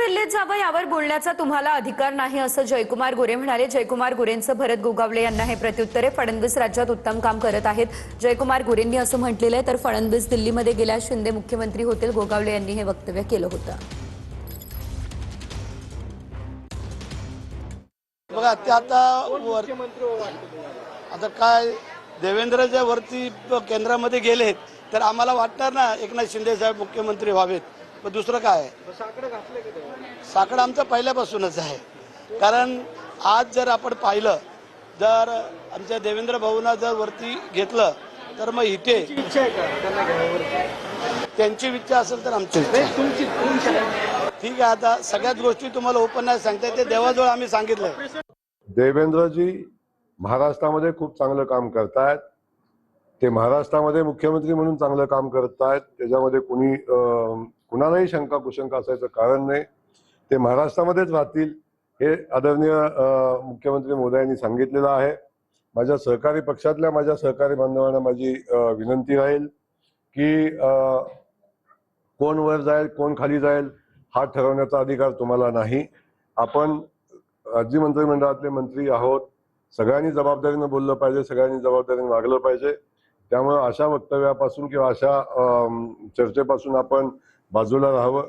दिल्लीत जावं यावर बोलण्याचा तुम्हाला अधिकार नाही असं जयकुमार गोरे म्हणाले। जयकुमार गोरेंचं भरत गोगावले यांना हे प्रत्युत्तर आहे। फडणवीस राज्यात उत्तम काम करत आहेत जयकुमार गोरेंनी असं म्हटलेलं आहे। तर फडणवीस दिल्लीमध्ये गेल्यास शिंदे मुख्यमंत्री होतील, गोगावले यांनी हे वक्तव्य केलं होतं। बघा ते आता काय देवेंद्रच्या वरती केंद्रामध्ये गेलेत तर आम्हाला वाटणार ना एकनाथ शिंदे साहेब मुख्यमंत्री व्हावेत, पण दुसरं काय आहे? साकडं आमचं पहिल्यापासूनच आहे। कारण आज जर आपण पाहिलं, जर आमच्या देवेंद्र भाऊंना जर वरती घेतलं तर मग इथे त्यांची इच्छा असेल तर आमची ठीक आहे। आता सगळ्याच गोष्टी तुम्हाला ओपन नाही सांगता येते, देवाजवळ आम्ही सांगितलंय। देवेंद्रजी महाराष्ट्रामध्ये खूप चांगलं काम करतायत। ते महाराष्ट्रामध्ये मुख्यमंत्री म्हणून चांगलं काम करतायत, त्याच्यामध्ये कुणालाही शंका कुशंका असायचं कारण नाही। ते महाराष्ट्रामध्येच राहतील हे आदरणीय मुख्यमंत्री मोदयांनी सांगितलेलं आहे। माझ्या सहकारी पक्षातल्या माझ्या सहकारी बांधवांना माझी विनंती राहील की कोण वर जाईल कोण खाली जाईल हा ठरवण्याचा अधिकार तुम्हाला नाही। आपण राज्य मंत्रिमंडळातले मंत्री आहोत, सगळ्यांनी जबाबदारीने बोललं पाहिजे, सगळ्यांनी जबाबदारीने वागलं पाहिजे। त्यामुळे अशा वक्तव्यापासून किंवा अशा चर्चेपासून आपण बाजूला राहावं।